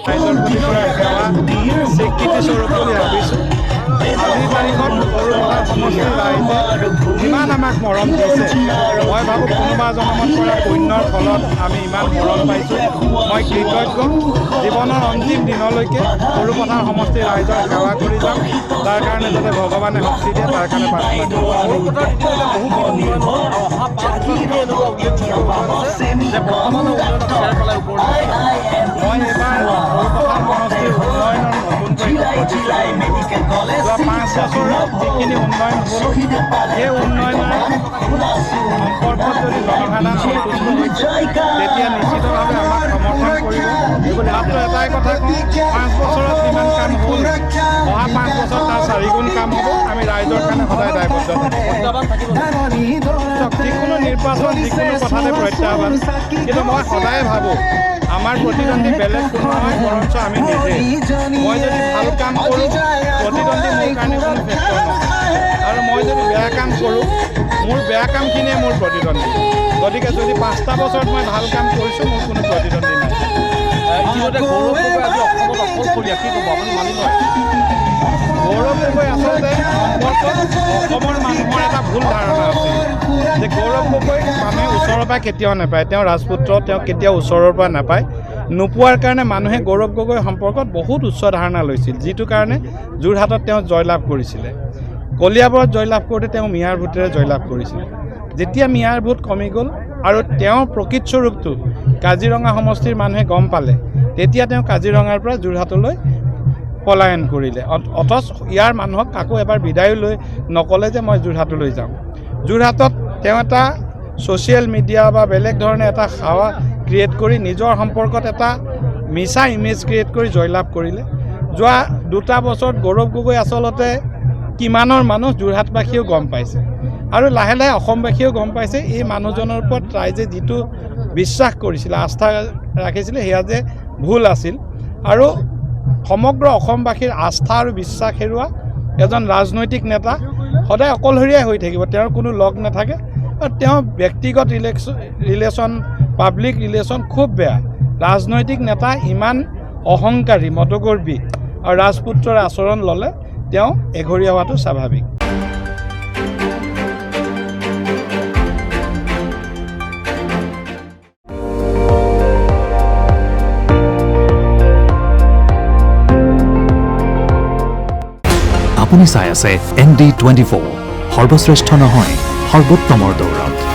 ৰাইজৰ প্ৰতি কৰা সেৱা স্বীকৃতি স্বৰূপ বুলি ভাবিছোঁ। আজিৰ তাৰিখত সৰুপথাৰ সমষ্টিৰ ৰাইজে ইমান আমাক মৰম দিছে, মই ভাবোঁ কোনোবা জনমত কৰা পুণ্যৰ ফলত আমি ইমান মৰম পাইছোঁ। মই কৃতজ্ঞ। জীৱনৰ অন্তিম দিনলৈকে সৰুপথাৰ সমষ্টিৰ ৰাইজৰ সেৱা কৰি যাম, তাৰ কাৰণে যাতে ভগৱানে শক্তি দিয়ে তাৰ কাৰণে প্ৰাৰ্থনা কৰোঁ। মই এইবাৰ সৰুপথাৰ সমষ্টিৰ উন্নয়নৰ নতুনকৈ যোৱা 5 বছৰত যিখিনি উন্নয়ন হ'ল, সেই উন্নয়নৰ সম্পৰ্কত যদি জনসাধাৰণ সন্তুষ্ট হৈছে তেতিয়া নিশ্চিতভাৱে আমাক সমৰ্থন কৰিব। মাত্ৰ এটাই কথা কওঁ, 5 বছৰত যিমান কাম হ'ল অহা 5 বছৰত তাৰ 4 গুণ কাম হ'ব। আমি ৰাইজৰ কাৰণে সদায় দায়বদ্ধ থাকিম। যিকোনো নিৰ্বাচন যিকোনো কথাতে প্ৰত্যাহ্বান, কিন্তু মই সদায় ভাবোঁ আমাৰ প্ৰতিদ্বন্দ্বী বেলেগ কোনো নহয়, বৰঞ্চ আমি নিজে। মই যদি ভাল কাম কৰোঁ প্ৰতিদ্বন্দ্বী মোৰ কাৰণে কোনো ফেক্টৰ নহয়, আৰু মই যদি বেয়া কাম কৰোঁ মোৰ বেয়া কামখিনিয়ে মোৰ প্ৰতিদ্বন্দ্বী। গতিকে যদি 5টা বছৰত মই ভাল কাম কৰিছোঁ মোৰ কোনো প্ৰতিদ্বন্দ্বী নাই। ইতিমধ্যে গৌৰৱ গগৈ আজি অসমত অকলশৰীয়া, কি ক'ব আপুনি মানি লয়? গৌৰৱ গগৈ আচলতে সম্পৰ্কত অসমৰ মানুহৰ এটা ভুল ধাৰণা আছে যে গৌৰৱ গগৈ মানুহে ওচৰৰ পৰা কেতিয়াও নাপায়। তেওঁ ৰাজপুত্ৰ, তেওঁ কেতিয়াও ওচৰৰ পৰা নাপায়। নোপোৱাৰ কাৰণে মানুহে গৌৰৱ গগৈ সম্পৰ্কত বহুত উচ্চ ধাৰণা লৈছিল, যিটো কাৰণে যোৰহাটত তেওঁ জয়লাভ কৰিছিলে। কলিয়াবৰত জয়লাভ কৰোঁতে তেওঁ মিয়াৰ ভোটেৰে জয়লাভ কৰিছিলে। যেতিয়া মিয়াৰ ভোট কমি গ'ল আৰু তেওঁৰ প্ৰকৃত স্বৰূপটো কাজিৰঙা সমষ্টিৰ মানুহে গম পালে, তেতিয়া তেওঁ কাজিৰঙাৰ পৰা যোৰহাটলৈ পলায়ন কৰিলে। অথচ ইয়াৰ মানুহক কাকো এবাৰ বিদায়ো লৈ নক'লে যে মই যোৰহাটলৈ যাওঁ। যোৰহাটত তেওঁ এটা ছ'চিয়েল মিডিয়া বা বেলেগ ধৰণে এটা হাৱা ক্ৰিয়েট কৰি নিজৰ সম্পৰ্কত এটা মিছা ইমেজ ক্ৰিয়েট কৰি জয়লাভ কৰিলে। যোৱা 2টা বছৰত গৌৰৱ গগৈ আচলতে কিমানৰ মানুহ যোৰহাটবাসীয়েও গম পাইছে, আৰু লাহে লাহে অসমবাসীয়েও গম পাইছে এই মানুহজনৰ ওপৰত ৰাইজে যিটো বিশ্বাস কৰিছিলে, আস্থা ৰাখিছিলে, সেয়া যে ভুল আছিল। আৰু সমগ্ৰ অসমবাসীৰ আস্থা আৰু বিশ্বাস হেৰুৱা এজন ৰাজনৈতিক নেতা সদায় অকলশৰীয়াই হৈ থাকিব, তেওঁৰ কোনো লগ নাথাকে। আৰু তেওঁ ব্যক্তিগত ৰিলেশ্যন, পাব্লিক ৰিলেশ্যন খুব বেয়া। ৰাজনৈতিক নেতা ইমান অহংকাৰী, মদগৰ্বী আৰু ৰাজপুত্ৰৰ আচৰণ ল'লে তেওঁ এঘৰীয়া হোৱাটো স্বাভাৱিক। আপুনি চাই আছে ND24, সৰ্বশ্ৰেষ্ঠ নহয় সৰ্বোত্তমৰ দৌৰত।